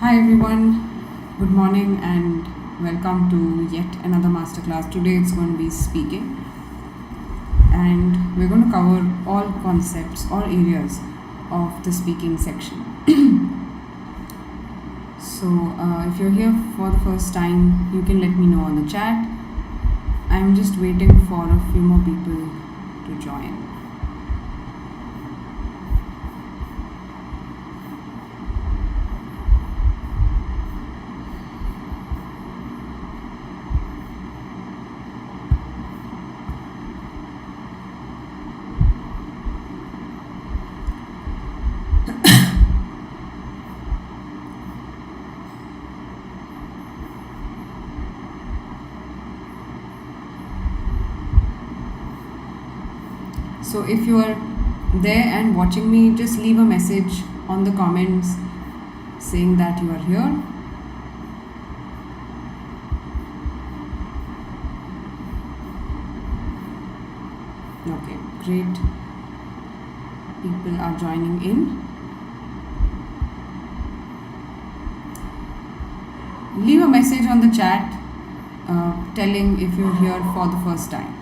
Hi everyone, good morning and welcome to yet another masterclass. Today it's going to be speaking, and we're going to cover all concepts or areas of the speaking section. If you're here for the first time, you can let me know on the chat. I'm just waiting for a few more people to join. So if you are there and watching me, just leave a message on the comments saying that you are here. Okay, great. People are joining in. Leave a message on the chat telling if you're here for the first time.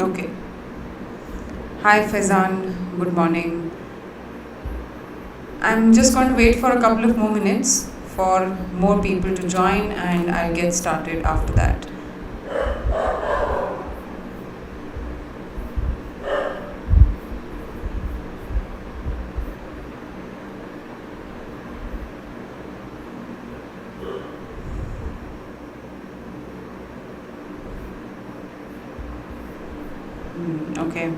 Okay. Hi Faizan, good morning. I'm just going to wait for a couple of more minutes for more people to join and I'll get started after that. Okay.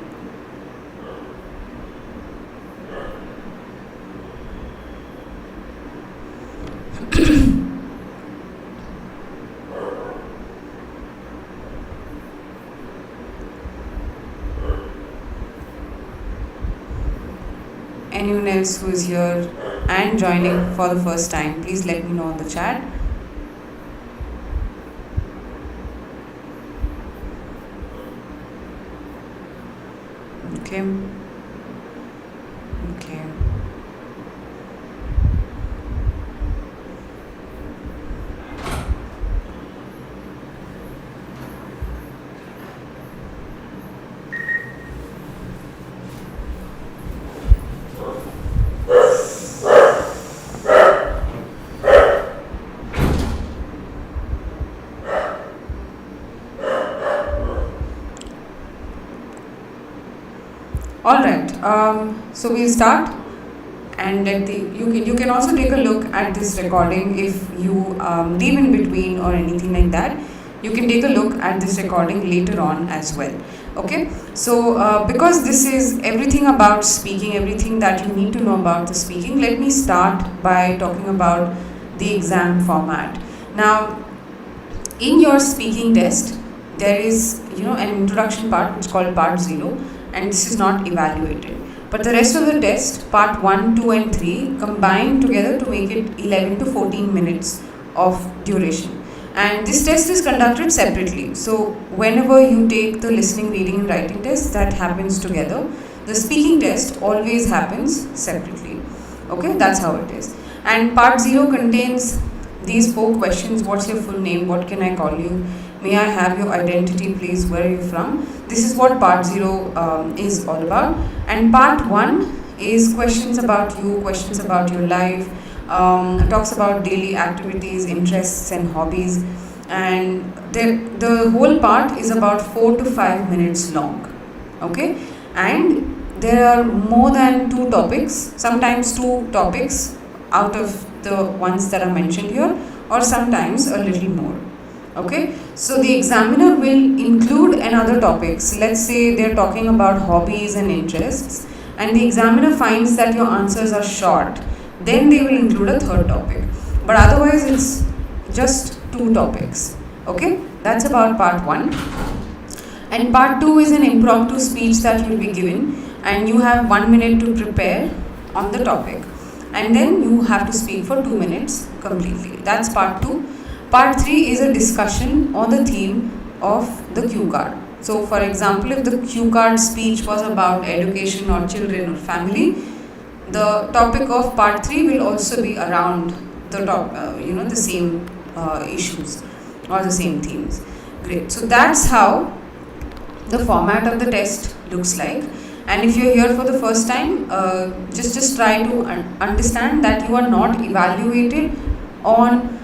Anyone else who is here and joining for the first time, please let me know in the chat. Okay. Okay. All right. So we'll start, and you can also take a look at this recording if you leave in between or anything like that. You can take a look at this recording later on as well. Okay. So because this is everything about speaking, everything that you need to know about the speaking, let me start by talking about the exam format. Now, in your speaking test, there is an introduction part which is called part 0. And this is not evaluated. But the rest of the test, part 1, 2 and 3 combine together to make it 11 to 14 minutes of duration. And this test is conducted separately. So whenever you take the listening, reading and writing test, that happens together. The speaking test always happens separately. Okay, that's how it is. And part 0 contains these 4 questions. What's your full name? What can I call you? May I have your identity, please? Where are you from? This is what part 0 is all about. And part 1 is questions about you, questions about your life, talks about daily activities, interests and hobbies. And the whole part is about 4 to 5 minutes long. Okay? And there are more than 2 topics, sometimes 2 topics out of the ones that are mentioned here, or sometimes a little more. Okay, so the examiner will include another topics. Let's say they're talking about hobbies and interests, and the examiner finds that your answers are short, then they will include a 3rd topic. But otherwise it's just 2 topics. Okay, that's about part 1. And part 2 is an impromptu speech that will be given, and you have 1 minute to prepare on the topic. and then you have to speak for 2 minutes completely. That's part 2. Part 3 is a discussion on the theme of the cue card. So for example, if the cue card speech was about education or children or family, the topic of part 3 will also be around the same issues or the same themes. Great. So that's how the format of the test looks like. And if you're here for the first time, just try to understand that you are not evaluated on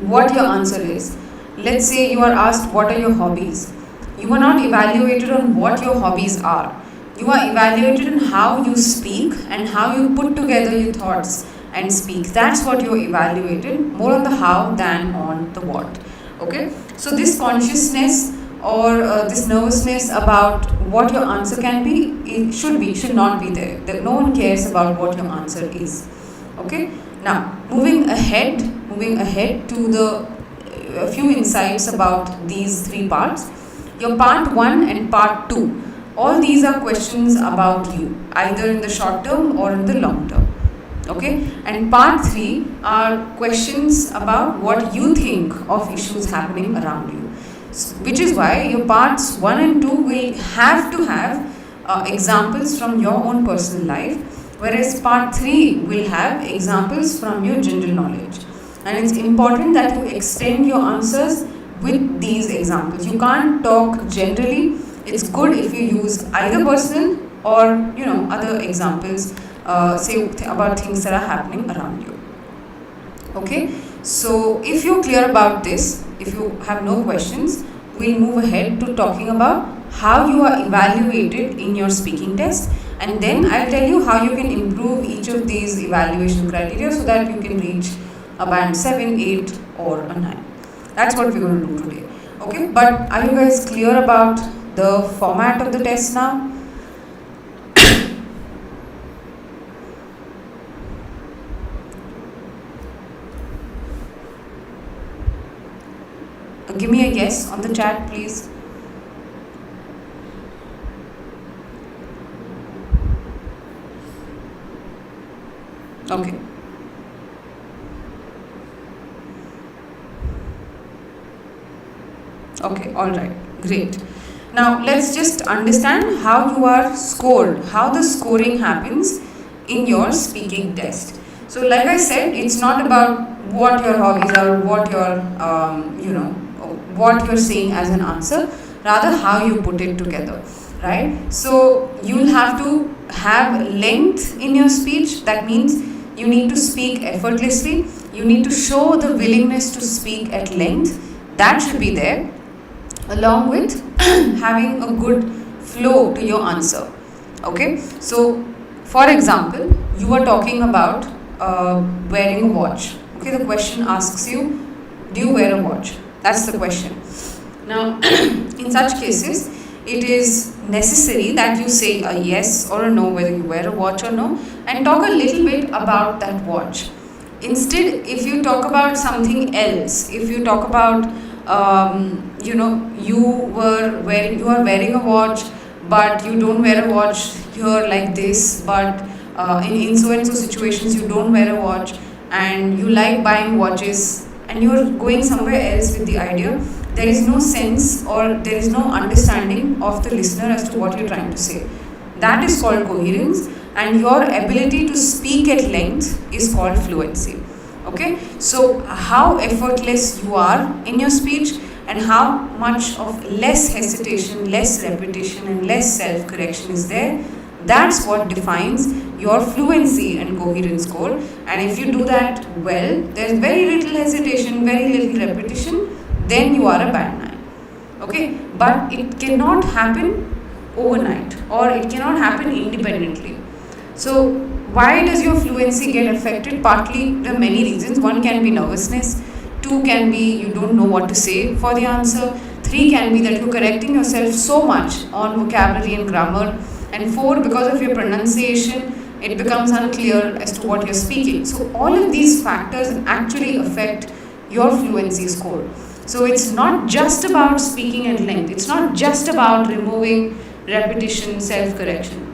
what your answer is. Let's say you are asked what are your hobbies. You are not evaluated on what your hobbies are. You are evaluated on how you speak and how you put together your thoughts and speak. That's what you're evaluated, more on the how than on the what. Okay? So this consciousness or this nervousness about what your answer can be, it should not be there. That no one cares about what your answer is. Okay? Now, moving ahead to a few insights about these 3 parts. Your part 1 and part 2, all these are questions about you, either in the short term or in the long term. Okay? And part 3 are questions about what you think of issues happening around you. Which is why your parts 1 and 2 will have to have examples from your own personal life, whereas part 3 will have examples from your general knowledge. And it's important that you extend your answers with these examples. You can't talk generally. It's good if you use either personal or other examples, say about things that are happening around you. Okay, so if you're clear about this, if you have no questions, we'll move ahead to talking about how you are evaluated in your speaking test, and then I'll tell you how you can improve each of these evaluation criteria so that you can reach a band 7, 8 or a 9. That's what we're going to do today. Okay, but are you guys clear about the format of the test now? Give me a yes on the chat, please. Okay. Okay, all right, great. Now let's just understand how you are scored, how the scoring happens in your speaking test. So like I said, it's not about what your hobbies are, what your what you're saying as an answer, rather how you put it together, right? So you'll have to have length in your speech. That means you need to speak effortlessly. You need to show the willingness to speak at length. That should be there, along with having a good flow to your answer. Okay, so for example, you are talking about wearing a watch. Okay, the question asks you, do you wear a watch? That's the question. Now, in such cases, it is necessary that you say a yes or a no, whether you wear a watch or no, and talk a little bit about that watch. Instead, if you talk about something else, if you talk about you are wearing a watch, but you don't wear a watch here like this, but in so and so situations you don't wear a watch, and you like buying watches, and you are going somewhere else with the idea, there is no sense or there is no understanding of the listener as to what you're trying to say. That is called coherence, and your ability to speak at length is called fluency. Okay, so how effortless you are in your speech and how much of less hesitation, less repetition and less self-correction is there, that's what defines your fluency and coherence score. And if you do that well, there's very little hesitation, very little repetition, then you are a band 9. Okay, but it cannot happen overnight, or it cannot happen independently. So why does your fluency get affected? Partly there are many reasons. 1 can be nervousness, 2 can be you don't know what to say for the answer, 3 can be that you're correcting yourself so much on vocabulary and grammar, and 4, because of your pronunciation, it becomes unclear as to what you're speaking. So all of these factors actually affect your fluency score. So it's not just about speaking at length, it's not just about removing repetition, self-correction.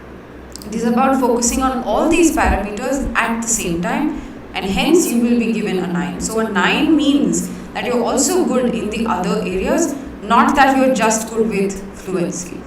It is about focusing on all these parameters at the same time, and hence you will be given a 9. So a 9 means that you're also good in the other areas, not that you're just good with fluency.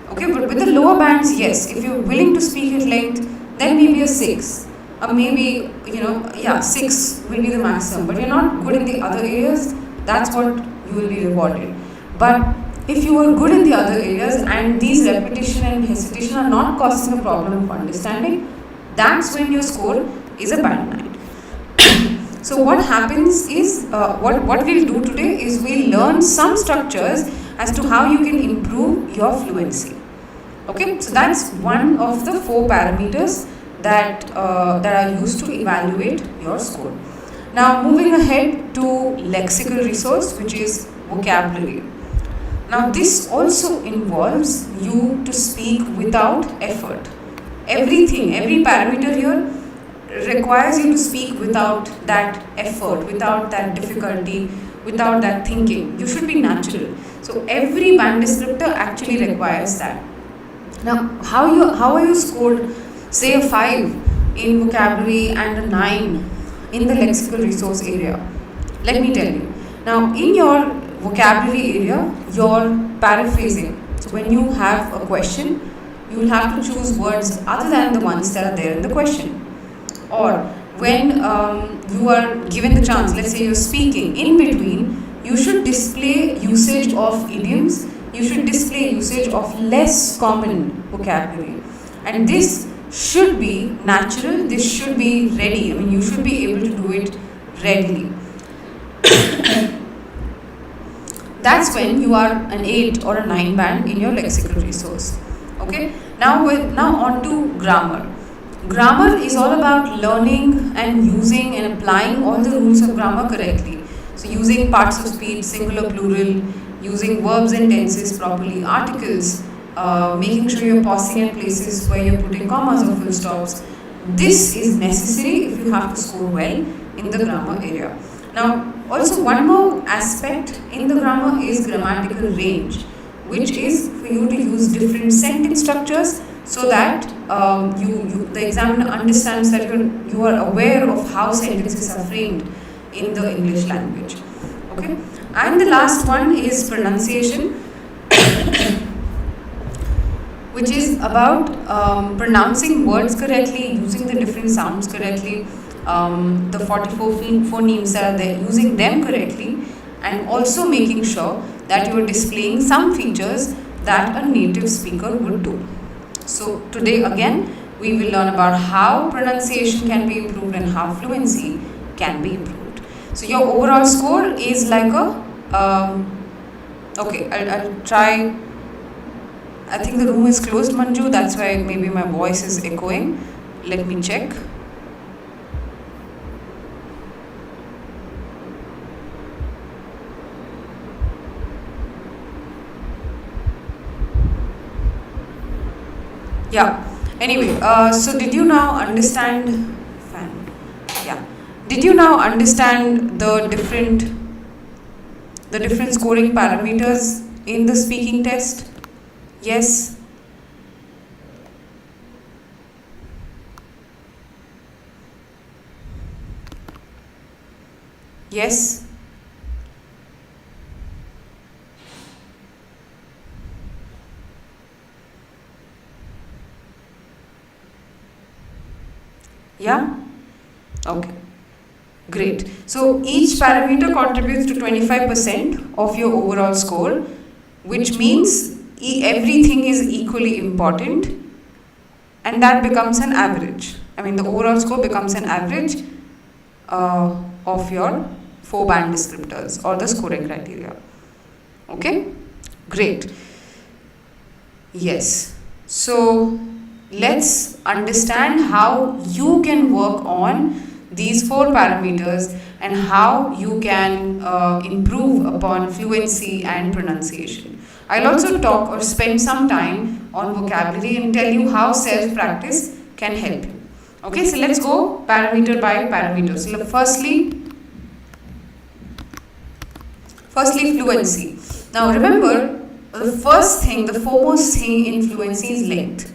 Okay, but with the lower bands, yes, if you're willing to speak at length, then maybe a 6. Or maybe, 6 will be the maximum. But you're not good in the other areas, that's what you will be rewarded. But if you are good in the other areas and these repetition and hesitation are not causing a problem of understanding, that's when your score is a band 9. So what happens is, what we'll do today is we'll learn some structures as to how you can improve your fluency. Okay, so that's one of the 4 parameters that are used to evaluate your score. Now moving ahead to lexical resource, which is vocabulary. Now this also involves you to speak without effort. Every parameter here requires you to speak without that effort, without that difficulty, without that thinking. You should be natural. So every band descriptor actually requires that. Now, how are you scored, say a 5 in vocabulary and a 9 in the lexical resource area? Let me tell you. Now, in your vocabulary area, you're paraphrasing. So when you have a question, you will have to choose words other than the ones that are there in the question. Or when you are given the chance, let's say you're speaking, in between, you should display usage of idioms, you should display usage of less common vocabulary. And this should be natural, this should be ready. I mean, you should be able to do it readily. That's when you are an 8 or a 9 band in your lexical resource. Okay. Now on to grammar. Grammar is all about learning and using and applying all the rules of grammar correctly. So using parts of speech, singular, plural, using verbs and tenses properly, articles, making sure you're pausing at places where you're putting commas or full stops. This is necessary if you have to score well in the grammar area. Now, also one more aspect in the grammar is grammatical range, which is for you to use different sentence structures so that the examiner understands that you are aware of how sentences are framed in the English language. Okay, and the last one is pronunciation, which is about pronouncing words correctly, using the different sounds correctly, the 44 phonemes that are there, using them correctly, and also making sure that you are displaying some features that a native speaker would do. So today again we will learn about how pronunciation can be improved and how fluency can be improved. So your overall score is like a okay, I'll try. I think the room is closed, Manju, that's why maybe my voice is echoing. Let me check. Yeah. Anyway, so did you now understand? Yeah. Did you now understand the different scoring parameters in the speaking test? Yes. Yes. Yeah? Okay. Great. So each parameter contributes to 25% of your overall score, which means everything is equally important, and that becomes an average. I mean, the overall score becomes an average of your 4 band descriptors or the scoring criteria. Okay? Great. Yes. So let's understand how you can work on these 4 parameters and how you can improve upon fluency and pronunciation. I'll also talk or spend some time on vocabulary and tell you how self-practice can help you. Okay, so let's go parameter by parameter. So firstly, fluency. Now remember, the foremost thing in fluency is length.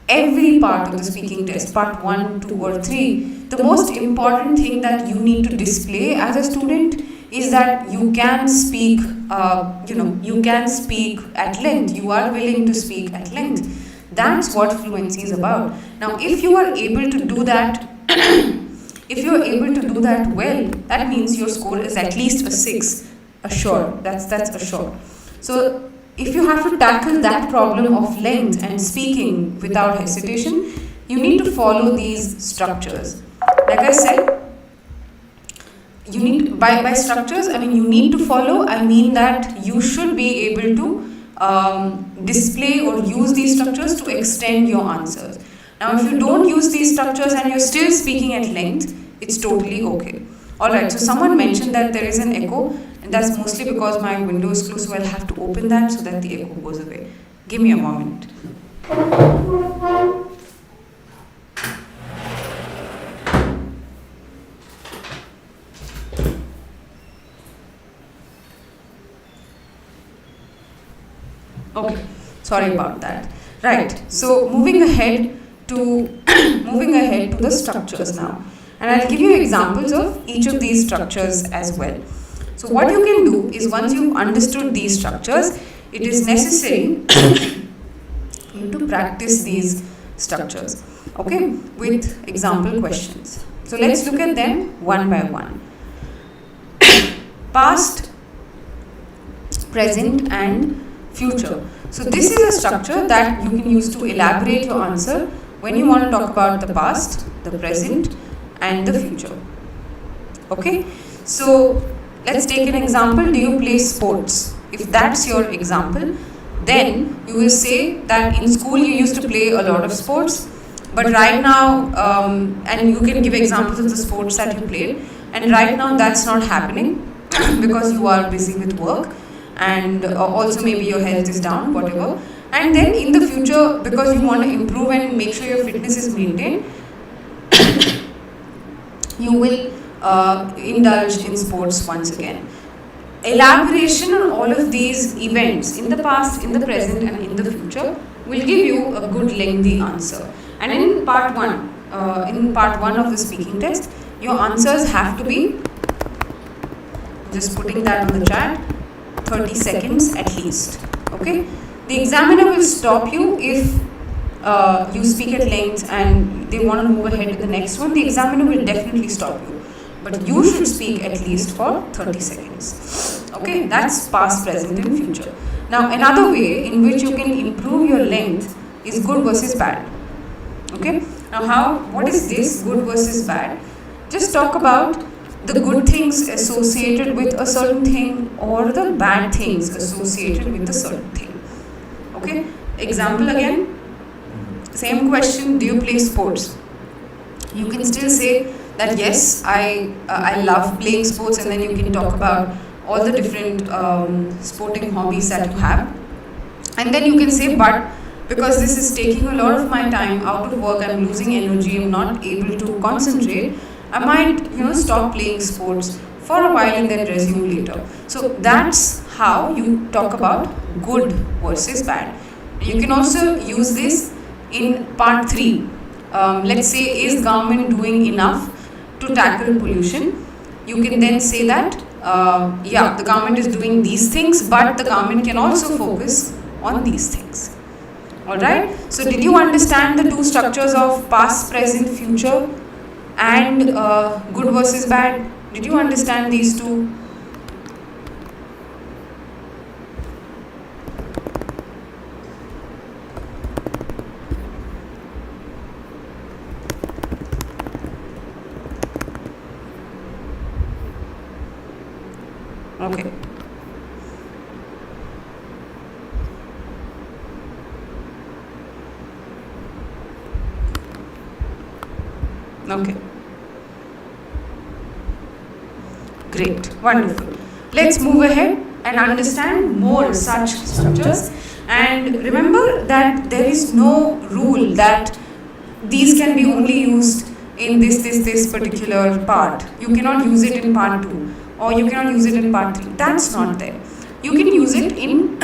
every part of the speaking test, part 1, 2 or 3, the most important thing that you need to display as a student is that you can speak, you can speak at length, you are willing to speak at length. That's what fluency is about. Now, if you are able to do that, if you are able to do that well, that means your score is at least a 6, assured. That's assured. So, if you have to tackle that problem of length and speaking without hesitation, you need to follow these structures. Like I said, you need by structures, I mean you need to follow, I mean that you should be able to display or use these structures to extend your answers. Now, if you don't use these structures and you're still speaking at length, it's totally okay. Alright, so someone mentioned that there is an echo, and that's mostly because my window is closed, so I'll have to open that so that the echo goes away. Give me a moment. Okay, sorry about that. Right, so moving ahead to the structures now. And I'll give you examples of each of these structures as well. So what you can do is, once you've understood these structures, it is necessary for you to practice these structures, okay, with example questions. So let's look at them one by one. Past, present and future. So this is a structure that you can use to elaborate your answer when you want to talk about the past, the present and the future. Okay, so let's take an example. Do you play sports? If that's your example, then you will say that in school you used to play a lot of sports, but right now, and you can give examples of the sports that you played, and right now that's not happening because you are busy with work, and also maybe your health is down, whatever. And then in the future, because you want to improve and make sure your fitness is maintained, you will indulge in sports once again. Elaboration on all of these events in the past, in the present and in the future will give you a good lengthy answer. And in part 1 of the speaking test, your answers have to be, just putting that on the chat, 30 seconds at least. Okay, the examiner will stop you if you speak at length and they want to move ahead to the next one. The examiner will definitely stop you, but you should speak at least for 30 seconds. Okay, that's past, present and future. Now, another way in which you can improve your length is good versus bad. Okay, now what is this good versus bad? Just talk about the good things associated with a certain thing or the bad things associated with a certain thing. Okay, example again, same question, do you play sports? You can still say that yes, I love playing sports, and then you can talk about all the different sporting hobbies that you have, and then you can say, but because this is taking a lot of my time out of work, I'm losing energy, I'm not able to concentrate, I might stop playing sports for a while and then resume later. So that's how you talk about good versus bad. You can also use this in part 3. Let's say, is government doing enough to tackle pollution? You can then say that yeah, the government is doing these things, but the government can also focus on these things. Alright, so did you understand the two structures of past, present, future and good versus bad? Did you understand these two? Okay. Okay. Great. Wonderful. Let's move ahead and understand more such structures. And remember that there is no rule that these can be only used in this particular part. You cannot use it in part 2 or you cannot use it in part 3. That's not there. You can use it in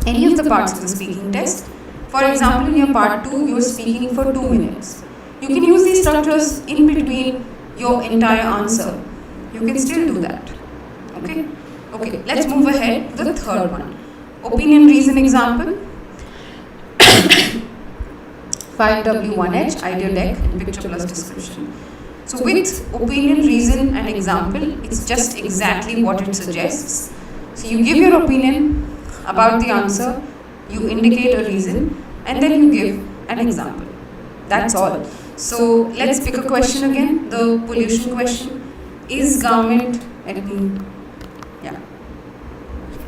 any of the parts of the speaking test. For example, in your part 2, you're speaking for 2 minutes. You can use these structures in between your entire answer. You can still do that. Okay? Okay, let's move ahead to the third one. Opinion, reason, example. 5W1H, ideal deck, and picture plus description. So with opinion, reason and example, it's just exactly what it suggests. So you give your opinion about the answer, you indicate a reason, and then you give an example. That's all. So let's pick a question again, the pollution question. Is government,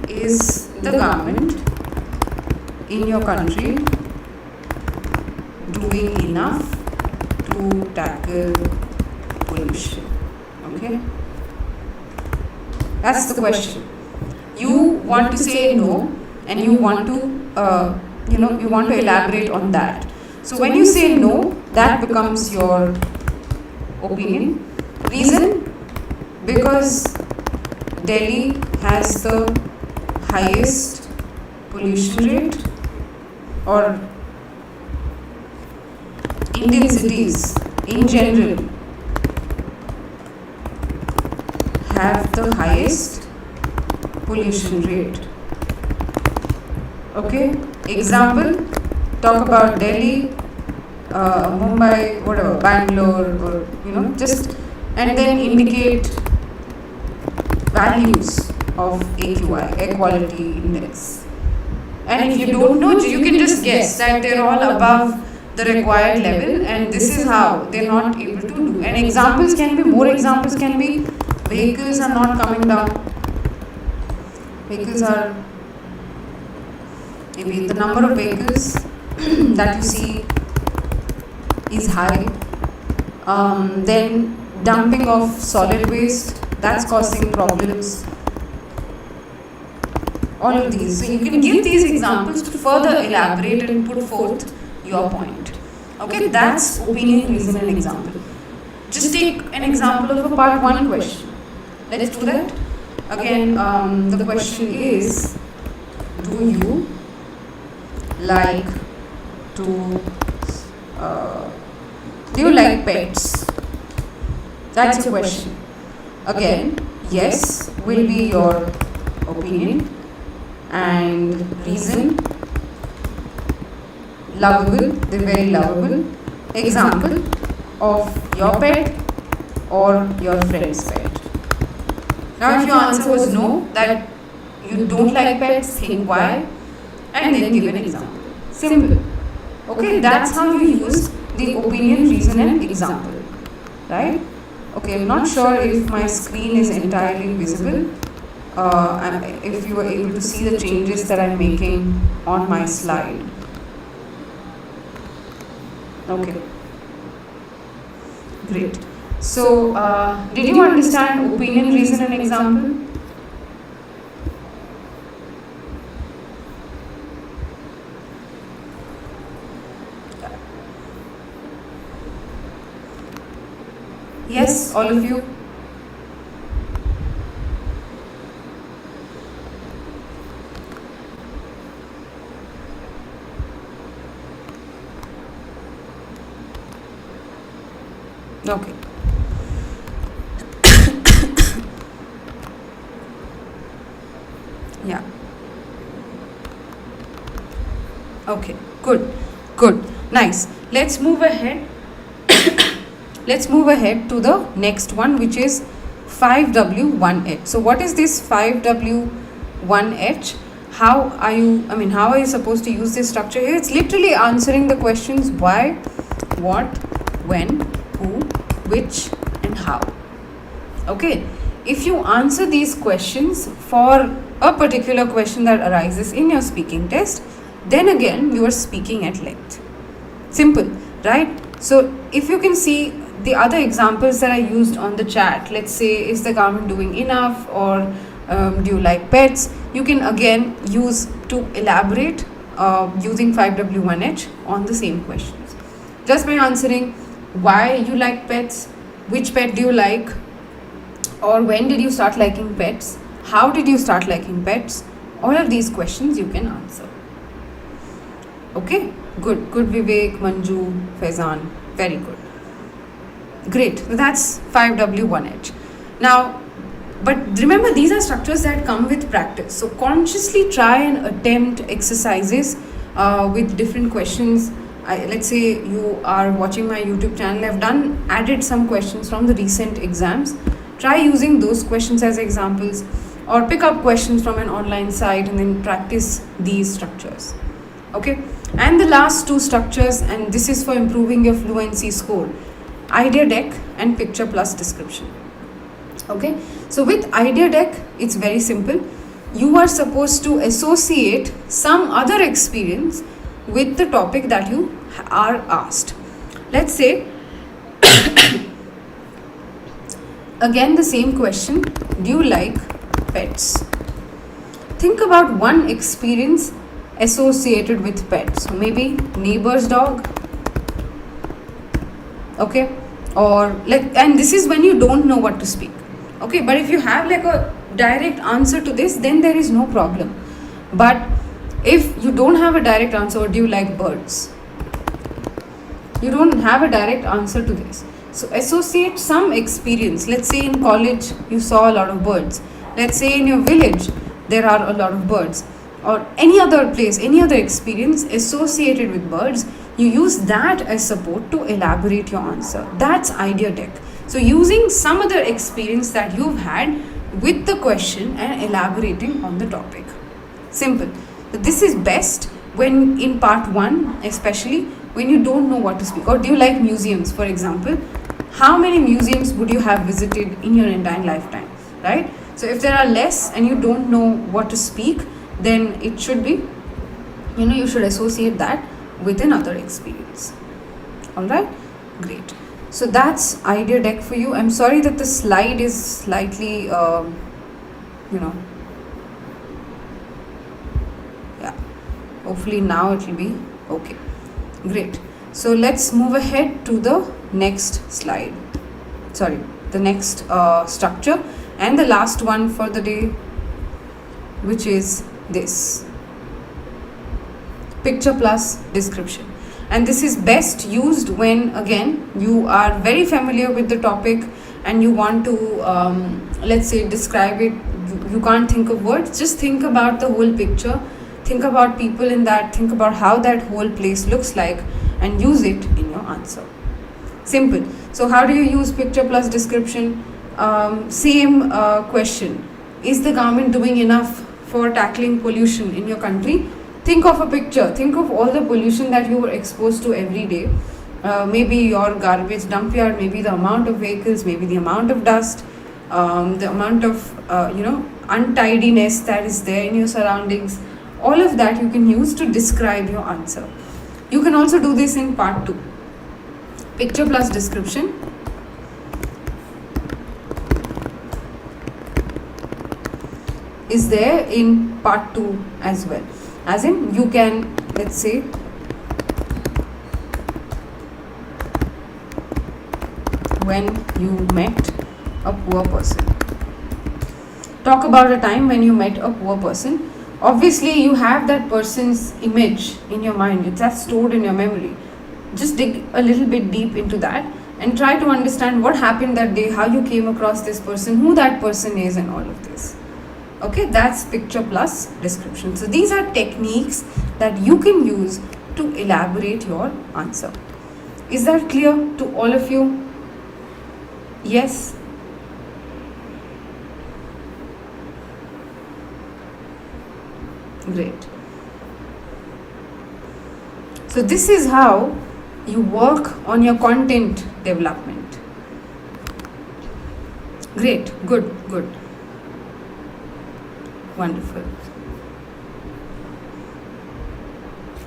is the government in your country doing enough to tackle pollution? Okay, that's the question. You want to say no, and you want to you want to elaborate on that. So when you say no, that becomes your opinion. Reason, because Delhi has the highest pollution rate, or Indian cities in general have the highest pollution rate. Okay, example, talk about Delhi, Mumbai, whatever, Bangalore, or just, and then indicate values of AQI, air quality index. And if you don't know, you can just guess that they're all above the required level, and this is how they're not able to do. And examples can be, more examples can be, vehicles are not coming down. Vehicles are, maybe the number of vehicles that you see is high. Then dumping of solid waste, that's causing problems. All of these. So you can give these examples to further elaborate and put forth your point. Okay, that's opinion, reason and example. Just take an example of a part 1 question. Let's do that. Again, the question is, do you like to do you like pets? That's the question. Again, yes will be your opinion, and reason, lovable, they're very lovable. Example of your pet or your friend's pet. Now if your answer was no, that you don't like pets, think why, and then give an example. Simple. Okay, that's how you use the opinion, reason and example. Right? Okay, I'm not sure if my screen is entirely visible. If you were able to see the changes that I'm making on my slide. Okay. Great. So, did you understand opinion, reason and example? Yes, all of you? Okay. Yeah. Okay, good, good, nice. Let's move ahead. Let's move ahead to the next one, which is 5W1H. So what is this 5W1H? How are you supposed to use this structure here? It's literally answering the questions why, what, when, who, which and how. Okay, if you answer these questions for a particular question that arises in your speaking test, then again you are speaking at length. Simple, right? So if you can see the other examples that I used on the chat, let's say, is the government doing enough, or do you like pets? You can again use to elaborate using 5W1H on the same questions. Just by answering why you like pets, which pet do you like, or when did you start liking pets, how did you start liking pets, all of these questions you can answer. Okay, good. Good, Vivek, Manju, Faizan. Very good. Great. So that's 5W1H. Now, but remember, these are structures that come with practice. So consciously try and attempt exercises with different questions. Let's say you are watching my YouTube channel. I've added some questions from the recent exams. Try using those questions as examples, or pick up questions from an online site and then practice these structures. Okay. And the last two structures, and this is for improving your fluency score: idea deck and picture plus description. Okay, so with idea deck, it's very simple. You are supposed to associate some other experience with the topic that you are asked. Let's say, again, the same question: do you like pets? Think about one experience associated with pets. So maybe neighbor's dog. Okay, or like, and this is when you don't know what to speak. Okay, but if you have like a direct answer to this, then there is no problem. But if you don't have a direct answer, or do you like birds? You don't have a direct answer to this. So associate some experience. Let's say in college you saw a lot of birds. Let's say in your village there are a lot of birds. Or any other place, any other experience associated with birds, you use that as support to elaborate your answer. That's idea deck. So using some other experience that you've had with the question and elaborating on the topic. Simple. So this is best when in part 1, especially when you don't know what to speak. Or do you like museums, for example? How many museums would you have visited in your entire lifetime, right? So if there are less and you don't know what to speak, then it should be, you should associate that with another experience. Alright, great. So that's idea deck for you. I'm sorry that the slide is slightly, yeah. Hopefully now it will be okay. Great. So let's move ahead to the next slide. Sorry, the next structure and the last one for the day, which is this: picture plus description. And this is best used when, again, you are very familiar with the topic and you want to, let's say, describe it. You can't think of words. Just think about the whole picture. Think about people in that. Think about how that whole place looks like and use it in your answer. Simple. So how do you use picture plus description? Same question. Is the government doing enough for tackling pollution in your country? Think of a picture. Think of all the pollution that you were exposed to every day. Maybe your garbage dump yard, maybe the amount of vehicles, maybe the amount of dust, the amount of, untidiness that is there in your surroundings. All of that you can use to describe your answer. You can also do this in part 2. Picture plus description. Is there in part 2 as well. As in, you can, let's say, when you met a poor person. Talk about a time when you met a poor person. Obviously, you have that person's image in your mind. It's that's stored in your memory. Just dig a little bit deep into that and try to understand what happened that day, how you came across this person, who that person is, and all of this. Okay, that's picture plus description. So these are techniques that you can use to elaborate your answer. Is that clear to all of you? Yes? Great. So this is how you work on your content development. Great, good. Wonderful.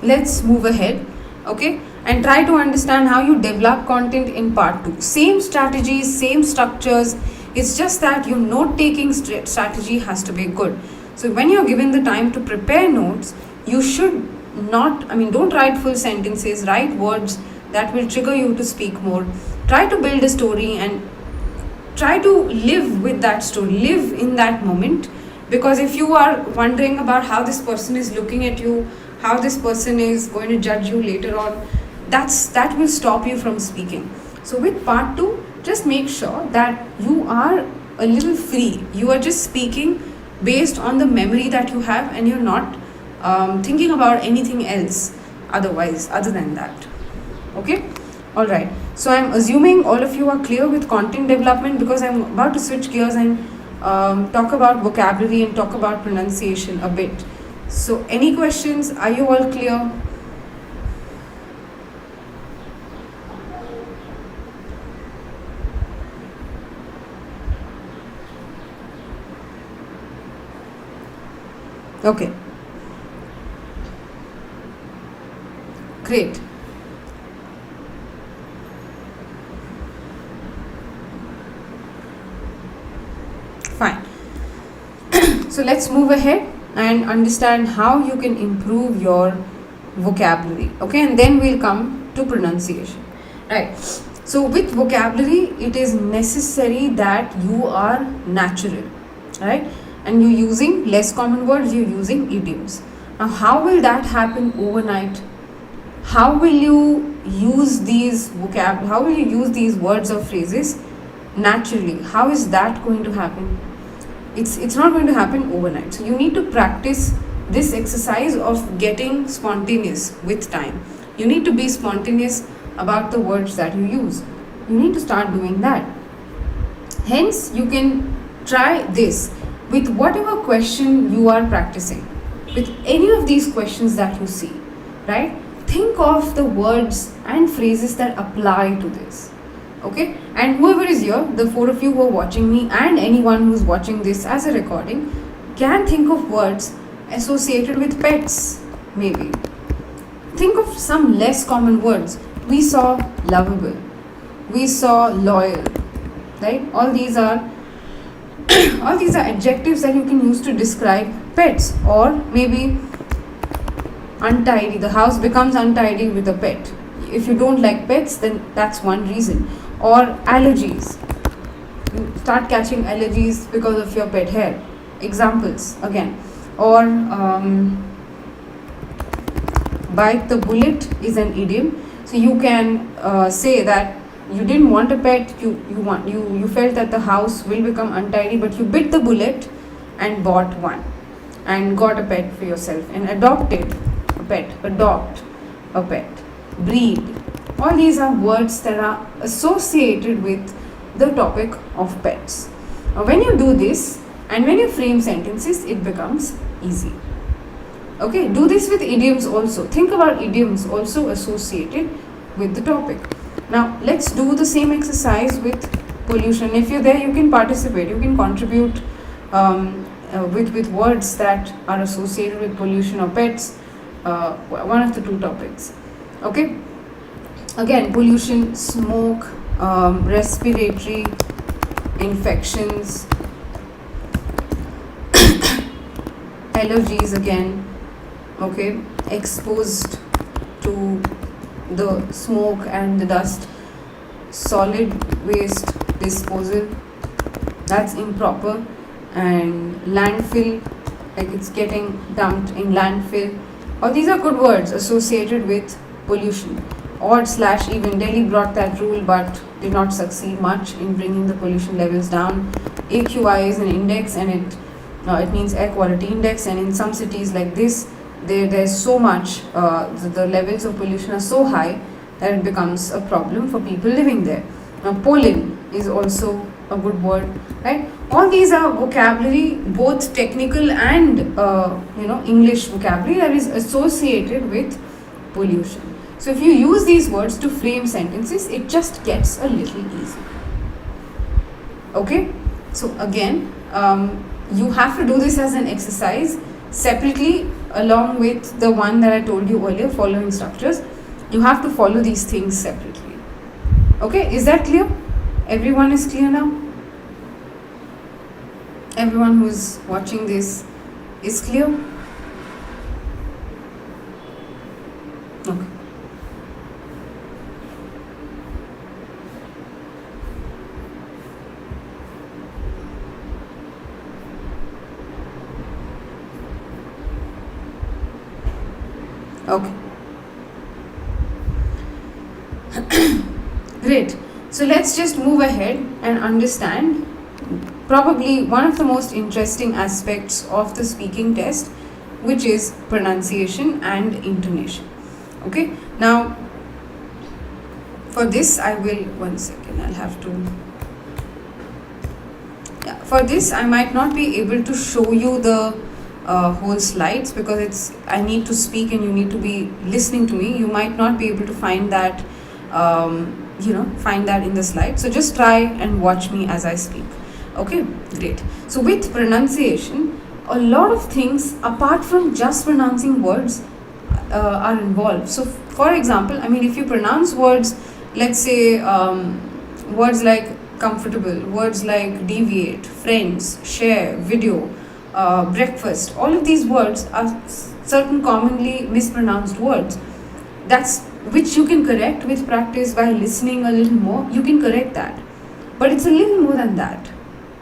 Let's move ahead, okay, and try to understand how you develop content in part 2. Same strategies, same structures. It's just that your note-taking strategy has to be good. So when you're given the time to prepare notes, you should don't write full sentences, write words that will trigger you to speak more. Try to build a story and try to live with that story, live in that moment. Because if you are wondering about how this person is looking at you, how this person is going to judge you later on, that will stop you from speaking. So with part 2, just make sure that you are a little free. You are just speaking based on the memory that you have, and you're not thinking about anything else other than that. Okay? Alright. So I'm assuming all of you are clear with content development, because I'm about to switch gears and talk about vocabulary and talk about pronunciation a bit. So any questions? Are you all clear? Okay. Great. Fine. So let's move ahead and understand how you can improve your vocabulary. Okay, and then we'll come to pronunciation. Right. So with vocabulary, it is necessary that you are natural, right? And you're using less common words, you're using idioms. Now, how will that happen overnight? How will you use these how will you use these words or phrases naturally? How is that going to happen? It's not going to happen overnight. So you need to practice this exercise of getting spontaneous with time. You need to be spontaneous about the words that you use. You need to start doing that. Hence, you can try this with whatever question you are practicing, with any of these questions that you see, right? Think of the words and phrases that apply to this. Okay? And whoever is here, the 4 of you who are watching me, and anyone who's watching this as a recording, can think of words associated with pets, maybe. Think of some less common words. We saw lovable. We saw loyal. Right? All these are adjectives that you can use to describe pets. Or maybe untidy. The house becomes untidy with a pet. If you don't like pets, then that's one reason. Or allergies. You start catching allergies because of your pet hair. Examples again. Or bite the bullet is an idiom. So you can say that you didn't want a pet, you felt that the house will become untidy, but you bit the bullet and bought one and got a pet for yourself and adopted a pet, adopt a pet, breed. All these are words that are associated with the topic of pets. Now, when you do this and when you frame sentences, it becomes easy. Okay, do this with idioms also. Think about idioms also associated with the topic. Now, let's do the same exercise with pollution. If you're there, you can participate. You can contribute with words that are associated with pollution or pets. One of the 2 topics. Okay. Again, pollution, smoke, respiratory infections, allergies again. Okay, exposed to the smoke and the dust, solid waste disposal, that's improper, and landfill, like it's getting dumped in landfill. All these are good words associated with pollution. Odd/even. Delhi brought that rule but did not succeed much in bringing the pollution levels down. AQI is an index, and it means air quality index, and in some cities like this, there's so much, the levels of pollution are so high that it becomes a problem for people living there. Now, pollen is also a good word, right? All these are vocabulary, both technical and English vocabulary that is associated with pollution. So if you use these words to frame sentences, it just gets a little easier. Okay? So again, you have to do this as an exercise separately along with the one that I told you earlier, following structures. You have to follow these things separately. Okay? Is that clear? Everyone is clear now? Everyone who is watching this is clear? Okay. Okay. Great. So let's just move ahead and understand probably one of the most interesting aspects of the speaking test, which is pronunciation and intonation. Okay. Now, for this, I will, one second, I'll have to. Yeah, for this, I might not be able to show you the whole slides because I need to speak and you need to be listening to me. You might not be able to find that find that in the slide. So just try and watch me as I speak. Okay, great. So with pronunciation, a lot of things apart from just pronouncing words are involved. So for example, I mean, if you pronounce words, let's say words like comfortable, words like deviate, friends, share, video, breakfast, all of these words are certain commonly mispronounced words. That's which you can correct with practice by listening a little more. You can correct that, but it's a little more than that.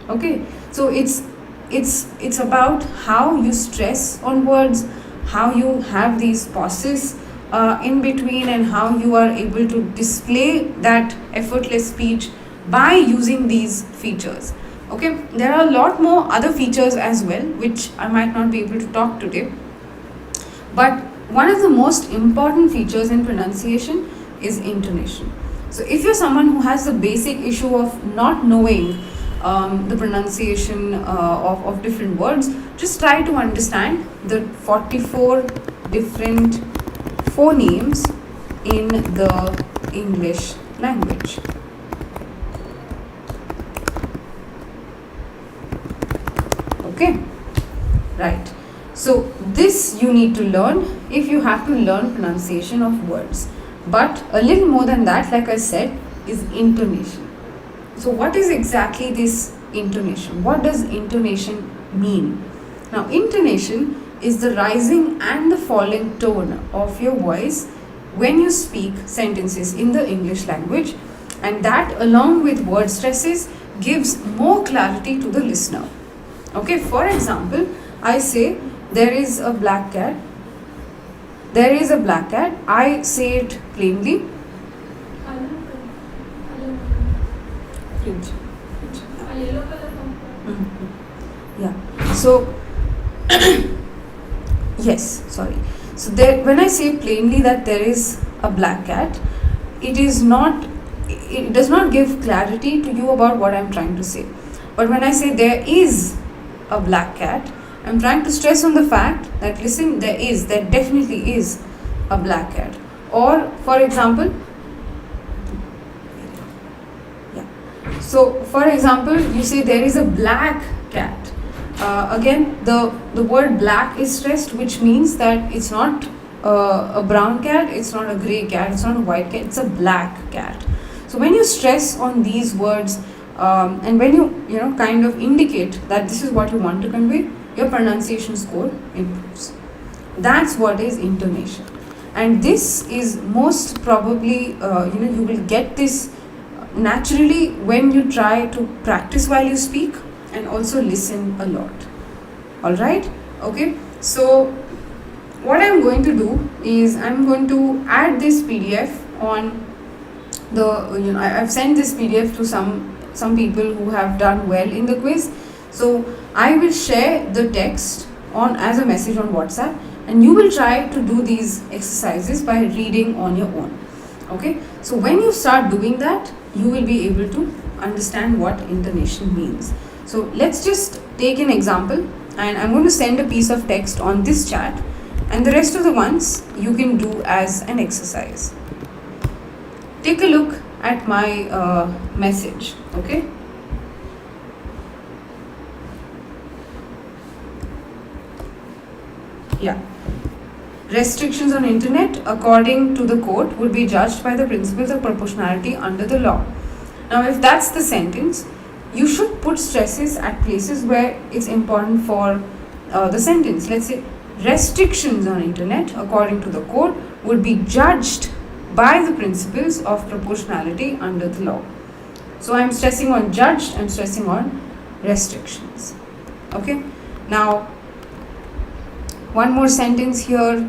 Okay, so it's about how you stress on words, how you have these pauses in between, and how you are able to display that effortless speech by using these features. Okay, there are a lot more other features as well, which I might not be able to talk today, but one of the most important features in pronunciation is intonation. So if you're someone who has the basic issue of not knowing the pronunciation of different words, just try to understand the 44 different phonemes in the English language. Okay, right. So this you need to learn if you have to learn pronunciation of words. But a little more than that, like I said, is intonation. So what is exactly this intonation? What does intonation mean? Now, intonation is the rising and the falling tone of your voice when you speak sentences in the English language, and that along with word stresses gives more clarity to the listener. Okay, for example, I say there is a black cat. There is a black cat. I say it plainly. Yeah. So yes, sorry. So there, when I say plainly that there is a black cat, it does not give clarity to you about what I'm trying to say. But when I say there is a black cat, I'm trying to stress on the fact that listen, there definitely is a black cat. Or for example, so for example, you say there is a black cat. Again, the word black is stressed, which means that it's not a brown cat, it's not a grey cat, it's not a white cat, it's a black cat. So when you stress on these words and when you kind of indicate that this is what you want to convey, your pronunciation score improves. That's what is intonation, and this is most probably you will get this naturally when you try to practice while you speak and also listen a lot. All right, okay. So what I'm going to do is I'm going to add this PDF on the I've sent this PDF to some people who have done well in the quiz. So I will share the text on as a message on WhatsApp, and you will try to do these exercises by reading on your own. Okay, so when you start doing that, you will be able to understand what intonation means. So let's just take an example, and I'm going to send a piece of text on this chat, and the rest of the ones you can do as an exercise. Take a look at my message. Okay, yeah. Restrictions on internet according to the court will be judged by the principles of proportionality under the law. Now if that's the sentence, you should put stresses at places where it's important for the sentence. Let's say restrictions on internet according to the court would be judged by the principles of proportionality under the law. So I'm stressing on judged, I'm stressing on restrictions. Okay, now one more sentence here.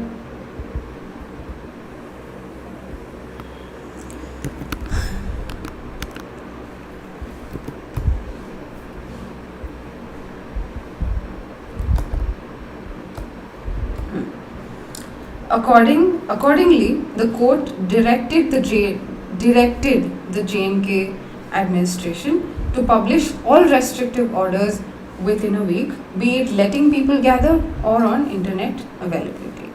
Accordingly, the court directed the J&K administration to publish all restrictive orders within a week, be it letting people gather or on internet availability.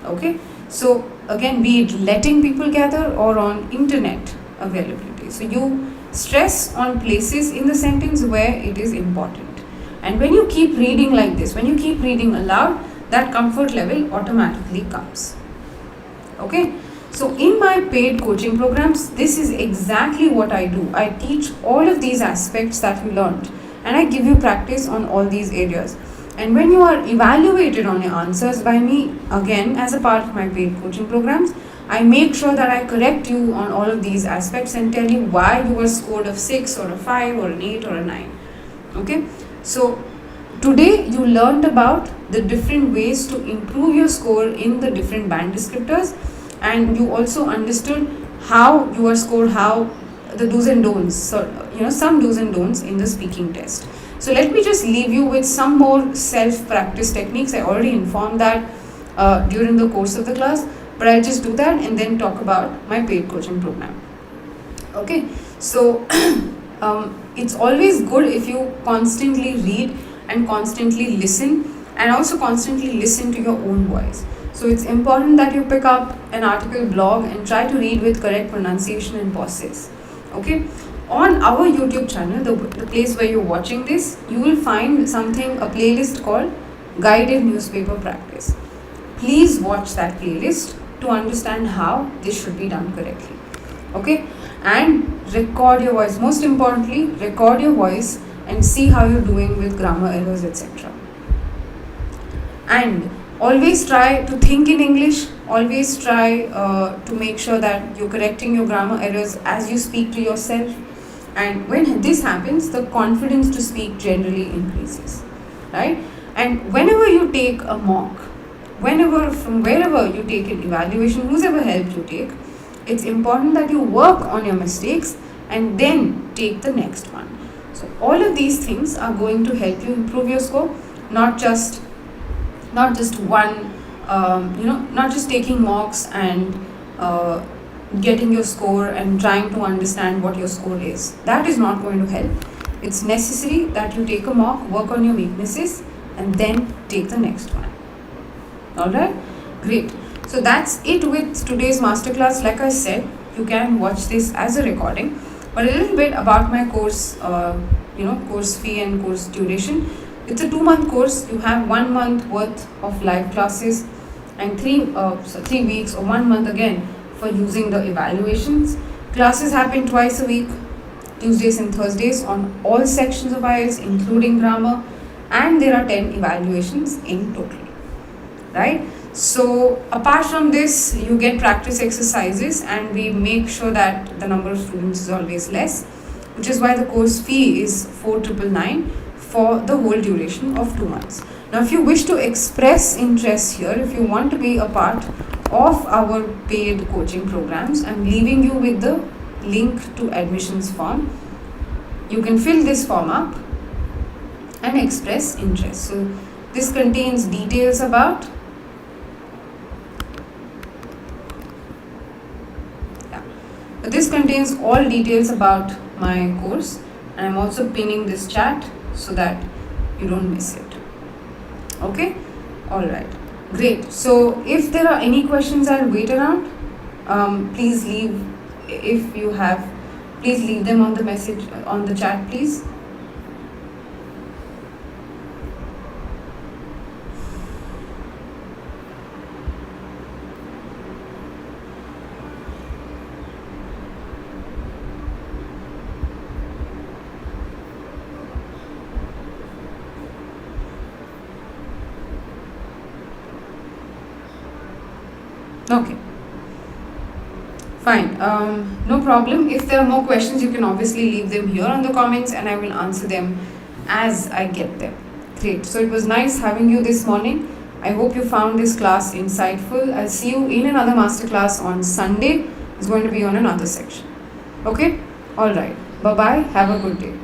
Okay, so again, be it letting people gather or on internet availability. So you stress on places in the sentence where it is important. And when you keep reading like this, when you keep reading aloud, that comfort level automatically comes. Okay, so in my paid coaching programs, this is exactly what I do. I teach all of these aspects that you learned, and I give you practice on all these areas. And when you are evaluated on your answers by me, again, as a part of my paid coaching programs, I make sure that I correct you on all of these aspects and tell you why you were scored a 6 or a 5 or an 8 or a 9. Okay, so today you learned about the different ways to improve your score in the different band descriptors, and you also understood how you are scored, how the do's and don'ts, so some do's and don'ts in the speaking test. So let me just leave you with some more self-practice techniques. I already informed that during the course of the class, but I'll just do that and then talk about my paid coaching program. Okay, so it's always good if you constantly read and constantly listen, and also constantly listen to your own voice. So it's important that you pick up an article, blog, and try to read with correct pronunciation and pauses. Okay, on our YouTube channel, the place where you're watching this, you will find a playlist called Guided Newspaper Practice. Please watch that playlist to understand how this should be done correctly. Okay, and record your voice. Most importantly, record your voice and see how you're doing with grammar errors, etc. And always try to think in English. Always try to make sure that you're correcting your grammar errors as you speak to yourself. And when this happens, the confidence to speak generally increases, right? And whenever you take a mock, from wherever you take an evaluation, whoever help you take, it's important that you work on your mistakes and then take the next one. So all of these things are going to help you improve your score, not just one, not just taking mocks and getting your score and trying to understand what your score is. That is not going to help. It's necessary that you take a mock, work on your weaknesses, and then take the next one. Alright, great. So that's it with today's masterclass. Like I said, you can watch this as a recording. But a little bit about my course, course fee and course duration. It's a 2-month course. You have 1 month worth of live classes and 3 weeks or 1 month again for using the evaluations. Classes happen twice a week, Tuesdays and Thursdays, on all sections of IELTS, including grammar, and there are 10 evaluations in total, right? So apart from this, you get practice exercises, and we make sure that the number of students is always less, which is why the course fee is 4,999 for the whole duration of 2 months. Now, if you wish to express interest here, if you want to be a part of our paid coaching programs, I'm leaving you with the link to admissions form. You can fill this form up and express interest. So this contains details about This contains all details about my course, and I'm also pinning this chat so that you don't miss it. Okay? Alright. Great. So if there are any questions, I'll wait around. Please leave, if you have, please leave them on the message, on the chat, please. Okay, fine, no problem. If there are more questions, you can obviously leave them here on the comments and I will answer them as I get them. Great, so it was nice having you this morning. I hope you found this class insightful. I'll see you in another masterclass on Sunday. It's going to be on another section. Okay, alright, bye-bye, have a good day.